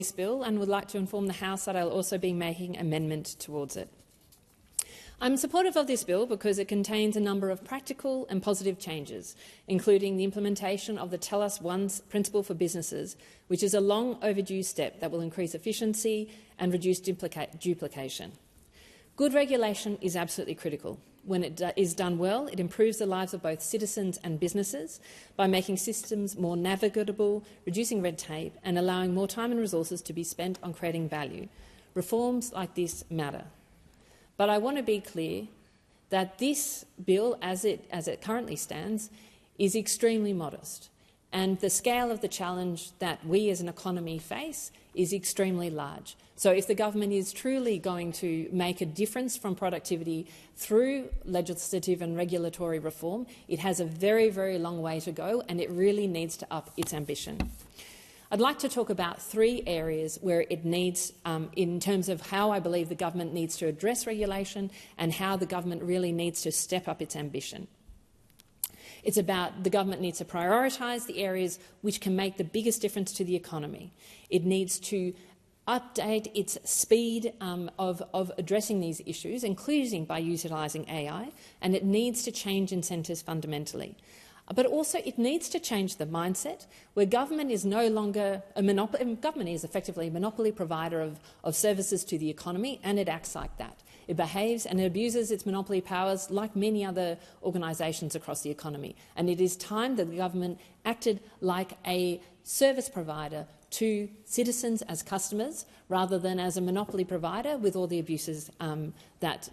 this bill and would like to inform the House that I'll also be making amendment towards it. I'm supportive of this bill because it contains a number of practical and positive changes, including the implementation of the Tell Us Once principle for businesses, which is a long overdue step that will increase efficiency and reduce duplication. Good regulation is absolutely critical. When it is done well, it improves the lives of both citizens and businesses by making systems more navigable, reducing red tape and allowing more time and resources to be spent on creating value. Reforms like this matter. But I want to be clear that this bill, as it currently stands, is extremely modest, and the scale of the challenge that we as an economy face is extremely large. So if the government is truly going to make a difference from productivity through legislative and regulatory reform, it has a very, very long way to go, and it really needs to up its ambition. I'd like to talk about 3 areas where it needs, in terms of how I believe the government needs to address regulation and how the government really needs to step up its ambition. It's about the government needs to prioritise the areas which can make the biggest difference to the economy. It needs to update its speed of addressing these issues, including by utilising AI, and it needs to change incentives fundamentally. But also it needs to change the mindset where government is no longer a monopoly. Government is effectively a monopoly provider of services to the economy, and it acts like that. It behaves and it abuses its monopoly powers like many other organisations across the economy. And it is time that the government acted like a service provider to citizens as customers rather than as a monopoly provider with all the abuses that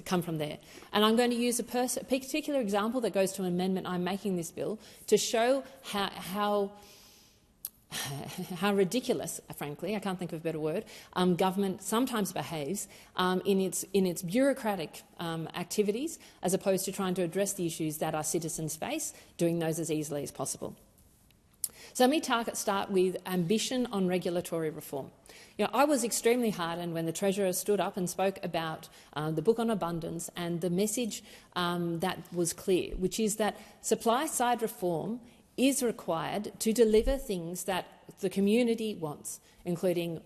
come from there. And I'm going to use a particular example that goes to an amendment I'm making this bill to show how ridiculous, frankly, I can't think of a better word, government sometimes behaves in its bureaucratic activities as opposed to trying to address the issues that our citizens face, doing those as easily as possible. So let me start with ambition on regulatory reform. I was extremely heartened when the Treasurer stood up and spoke about the book on abundance and the message that was clear, which is that supply-side reform is required to deliver things that the community wants, including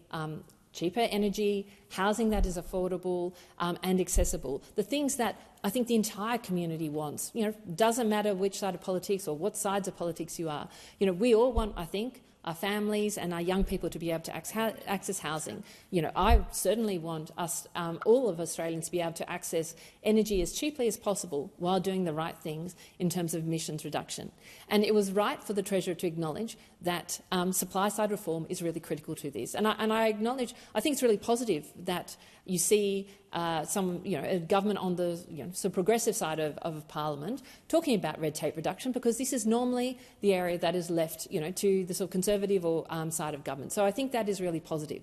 cheaper energy, housing that is affordable and accessible, the things that I think the entire community wants. Doesn't matter which side of politics or what sides of politics you are. We all want, I think, our families and our young people to be able to access housing. I certainly want us, all of Australians, to be able to access energy as cheaply as possible while doing the right things in terms of emissions reduction. And it was right for the Treasurer to acknowledge that supply-side reform is really critical to this. And I acknowledge, I think it's really positive that you see a government on the sort of progressive side of Parliament talking about red tape reduction, because this is normally the area that is left to the sort of conservative or side of government. So I think that is really positive.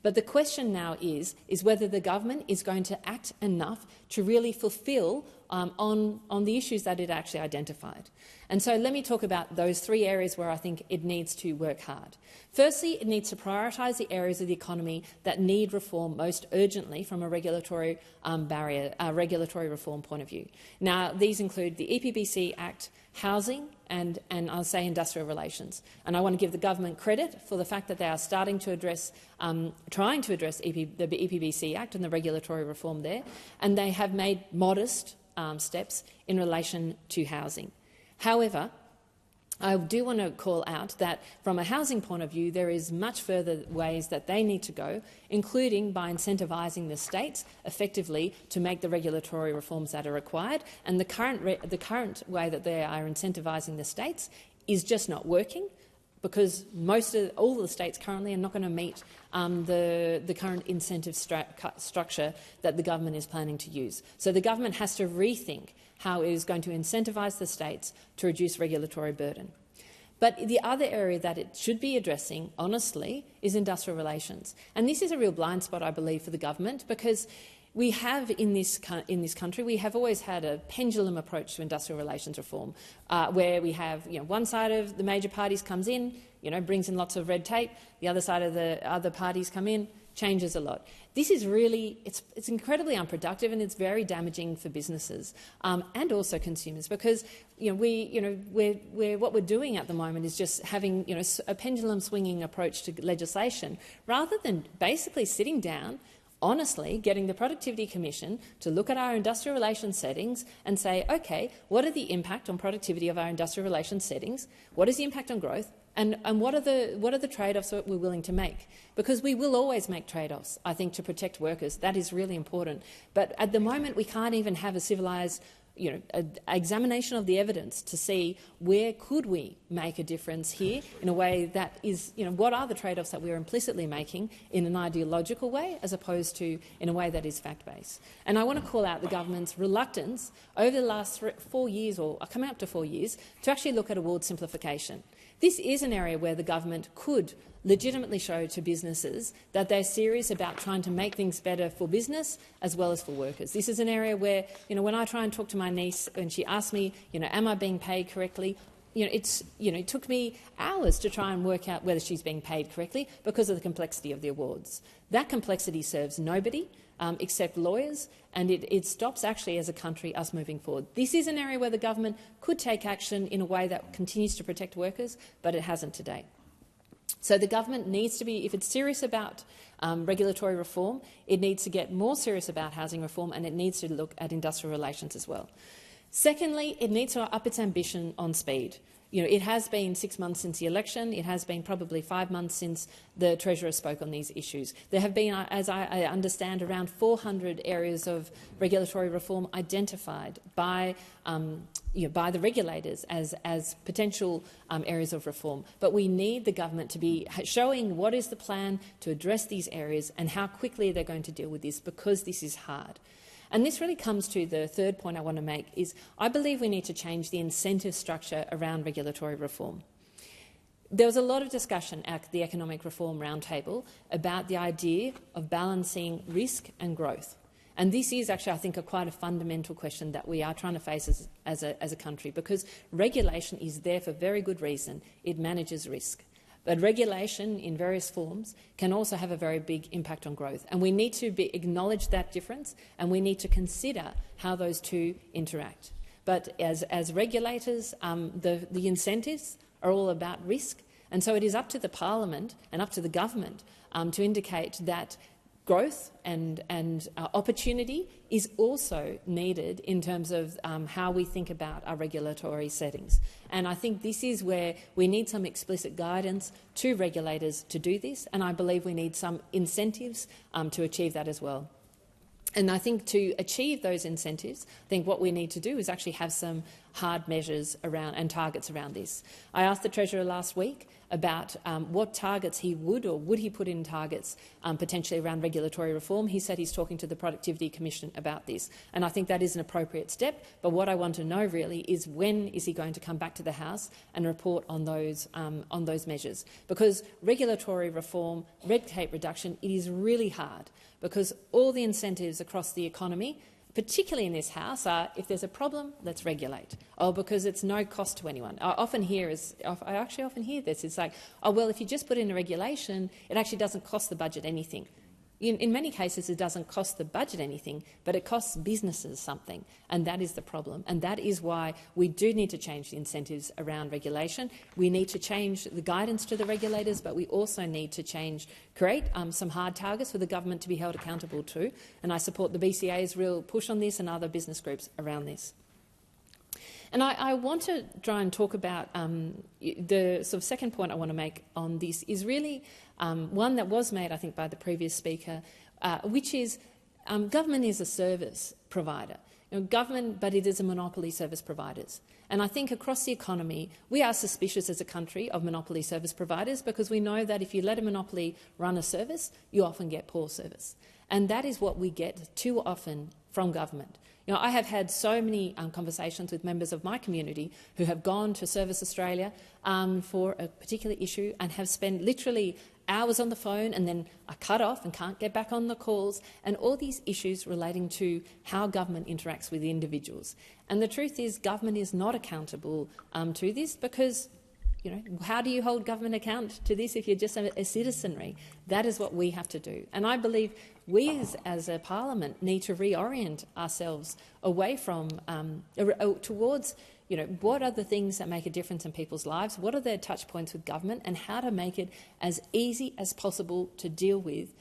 But the question now is whether the government is going to act enough to really fulfil on the issues that it actually identified. And so let me talk about those 3 areas where I think it needs to work hard. Firstly, it needs to prioritise the areas of the economy that need reform most urgently from a regulatory regulatory reform point of view. Now, these include the EPBC Act, housing, and I'll say industrial relations. And I want to give the government credit for the fact that they are starting to address, trying to address the EPBC Act and the regulatory reform there, and they have made modest steps in relation to housing. However, I do want to call out that from a housing point of view, there is much further ways that they need to go, including by incentivising the states effectively to make the regulatory reforms that are required. And the current way that they are incentivising the states is just not working, because all the states currently are not going to meet the current incentive structure that the government is planning to use. So the government has to rethink how it is going to incentivise the states to reduce regulatory burden. But the other area that it should be addressing, honestly, is industrial relations. And this is a real blind spot, I believe, for the government, because we have in this country, we have always had a pendulum approach to industrial relations reform, where we have one side of the major parties comes in, brings in lots of red tape, the other side of the other parties come in, changes a lot. This is really, it's incredibly unproductive, and it's very damaging for businesses and also consumers, because what we're doing at the moment is just having a pendulum swinging approach to legislation, rather than basically sitting down, honestly getting the Productivity Commission to look at our industrial relations settings and say, okay, what are the impact on productivity of our industrial relations settings? What is the impact on growth? And what are the trade-offs that we're willing to make? Because we will always make trade-offs, I think, to protect workers. That is really important. But at the moment, we can't even have a civilised examination of the evidence to see where could we make a difference here in a way that is, what are the trade-offs that we're implicitly making in an ideological way as opposed to in a way that is fact-based. And I want to call out the government's reluctance over the last 4 years, or coming up to 4 years, to actually look at award simplification. This is an area where the government could legitimately show to businesses that they're serious about trying to make things better for business as well as for workers. This is an area where, when I try and talk to my niece and she asks me, am I being paid correctly? It took me hours to try and work out whether she's being paid correctly because of the complexity of the awards. That complexity serves nobody except lawyers, and it stops actually as a country us moving forward. This is an area where the government could take action in a way that continues to protect workers, but it hasn't to date. So the government needs to be, if it's serious about regulatory reform, it needs to get more serious about housing reform, and it needs to look at industrial relations as well. Secondly, it needs to up its ambition on speed. It has been 6 months since the election. It has been probably 5 months since the Treasurer spoke on these issues. There have been, as I understand, around 400 areas of regulatory reform identified by the regulators as potential areas of reform. But we need the government to be showing what is the plan to address these areas and how quickly they're going to deal with this, because this is hard. And this really comes to the third point I want to make, is I believe we need to change the incentive structure around regulatory reform. There was a lot of discussion at the Economic Reform Roundtable about the idea of balancing risk and growth. And this is actually, I think, quite a fundamental question that we are trying to face as a country, because regulation is there for very good reason. It manages risk. But regulation in various forms can also have a very big impact on growth. And we need to acknowledge that difference, and we need to consider how those two interact. But as regulators, the incentives are all about risk, and so it is up to the Parliament and up to the government to indicate that growth and opportunity is also needed in terms of how we think about our regulatory settings. And I think this is where we need some explicit guidance to regulators to do this, and I believe we need some incentives to achieve that as well. And I think to achieve those incentives, I think what we need to do is actually have some hard measures around and targets around this. I asked the Treasurer last week about what targets he would put in targets potentially around regulatory reform. He said he's talking to the Productivity Commission about this, and I think that is an appropriate step. But what I want to know really is, when is he going to come back to the House and report on those measures? Because regulatory reform, red tape reduction, it is really hard, because all the incentives across the economy, particularly in this House, are if there's a problem, let's regulate. Oh, because it's no cost to anyone. I often hear this. It's like, oh, well, if you just put in a regulation, it actually doesn't cost the budget anything. In many cases, it doesn't cost the budget anything, but it costs businesses something, and that is the problem. And that is why we do need to change the incentives around regulation. We need to change the guidance to the regulators, but we also need to create some hard targets for the government to be held accountable to. And I support the BCA's real push on this and other business groups around this. And I want to try and talk about the sort of second point I want to make on this is really one that was made, I think, by the previous speaker, which is government is a service provider. Government, but it is a monopoly service providers. And I think across the economy, we are suspicious as a country of monopoly service providers, because we know that if you let a monopoly run a service, you often get poor service. And that is what we get too often from government. I have had so many conversations with members of my community who have gone to Service Australia for a particular issue and have spent literally hours on the phone and then are cut off and can't get back on the calls, and all these issues relating to how government interacts with individuals. And the truth is, government is not accountable to this, because how do you hold government account to this if you're just a citizenry? That is what we have to do. And I believe we as a parliament need to reorient ourselves away from, towards, what are the things that make a difference in people's lives, what are their touch points with government, and how to make it as easy as possible to deal with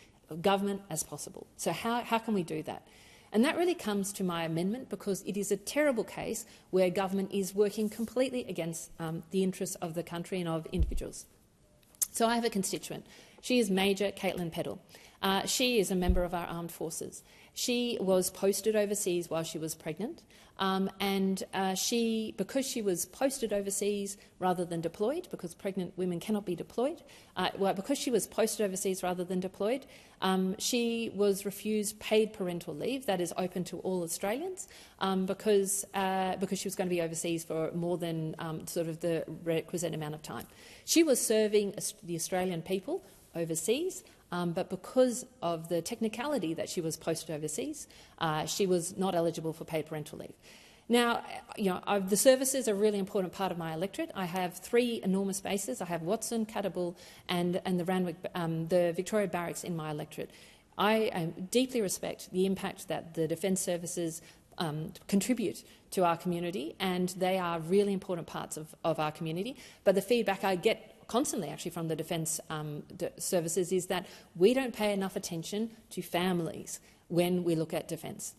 government as possible. So how can we do that? And that really comes to my amendment, because it is a terrible case where government is working completely against the interests of the country and of individuals. So I have a constituent. She is Major Caitlin Peddle. She is a member of our armed forces. She was posted overseas while she was pregnant, and because she was posted overseas rather than deployed, because pregnant women cannot be deployed, because she was posted overseas rather than deployed, she was refused paid parental leave that is open to all Australians, because she was going to be overseas for more than sort of the requisite amount of time. She was serving the Australian people overseas, but because of the technicality that she was posted overseas, she was not eligible for paid parental leave. Now, the services are a really important part of my electorate. I have 3 enormous bases. I have Watson, Catterbull and the Victoria Barracks in my electorate. I deeply respect the impact that the Defence Services contribute to our community, and they are really important parts of our community. But the feedback I get constantly, actually, from the Defence Services is that we don't pay enough attention to families when we look at defence.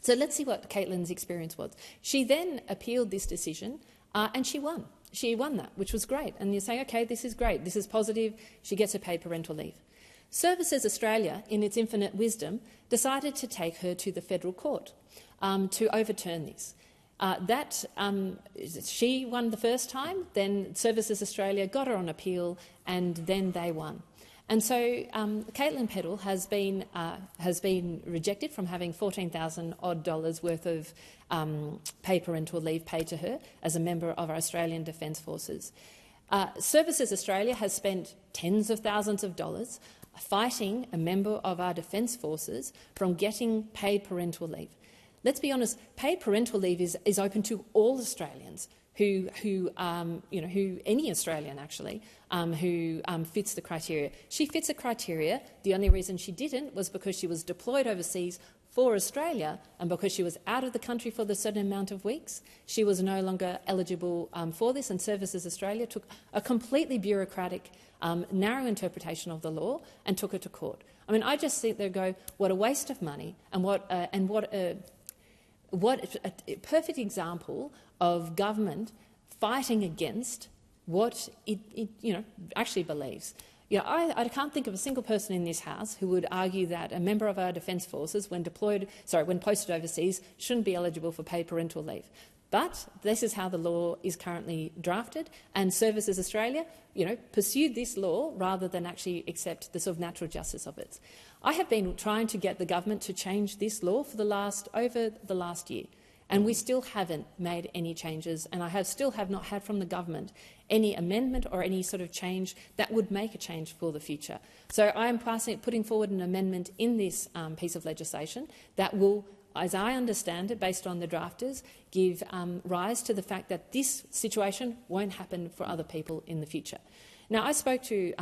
So let's see what Caitlin's experience was. She then appealed this decision and she won. She won that, which was great. And you say, OK, this is great, this is positive, she gets her paid parental leave. Services Australia, in its infinite wisdom, decided to take her to the federal court to overturn this. She won the first time, then Services Australia got her on appeal, and then they won. And so Caitlin Peddle has been rejected from having $14,000 odd worth of paid parental leave paid to her as a member of our Australian Defence Forces. Services Australia has spent tens of thousands of dollars fighting a member of our Defence Forces from getting paid parental leave. Let's be honest, paid parental leave is open to all Australians who any Australian actually, who fits the criteria. She fits the criteria. The only reason she didn't was because she was deployed overseas for Australia, and because she was out of the country for the certain amount of weeks, she was no longer eligible for this, and Services Australia took a completely bureaucratic, narrow interpretation of the law and took her to court. I mean, I just sit there and go, what a waste of money, and what a perfect example of government fighting against what it actually believes. I can't think of a single person in this House who would argue that a member of our Defence Forces, when posted overseas, shouldn't be eligible for paid parental leave. But this is how the law is currently drafted, and Services Australia, pursued this law rather than actually accept the sort of natural justice of it. I have been trying to get the government to change this law for over the last year, and we still haven't made any changes, and I still have not had from the government any amendment or any sort of change that would make a change for the future. So I am putting forward an amendment in this piece of legislation that will, as I understand it, based on the drafters, give rise to the fact that this situation won't happen for other people in the future. Now, I spoke to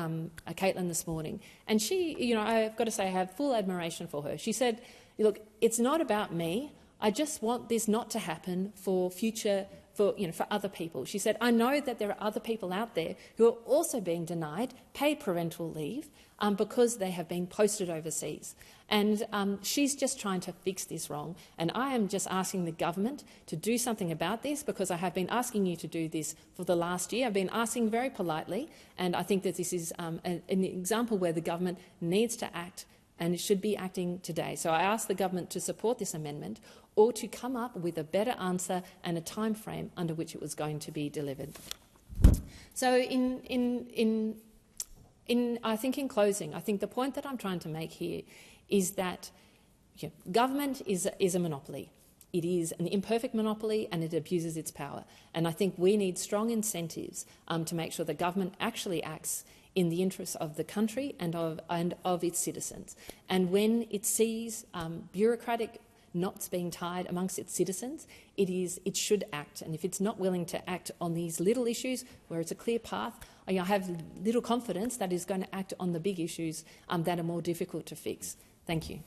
Caitlin this morning, and she, I've got to say I have full admiration for her. She said, look, it's not about me. I just want this not to happen for other people. She said, I know that there are other people out there who are also being denied paid parental leave because they have been posted overseas. And she's just trying to fix this wrong. And I am just asking the government to do something about this, because I have been asking you to do this for the last year. I've been asking very politely, and I think that this is an example where the government needs to act, and it should be acting today. So I ask the government to support this amendment, or to come up with a better answer and a time frame under which it was going to be delivered. So I think in closing, I think the point that I'm trying to make here is that government is a monopoly. It is an imperfect monopoly, and it abuses its power. And I think we need strong incentives to make sure that government actually acts in the interests of the country and of its citizens. And when it sees bureaucratic knots being tied amongst its citizens, it should act. And if it's not willing to act on these little issues where it's a clear path, I have little confidence that it's going to act on the big issues that are more difficult to fix. Thank you.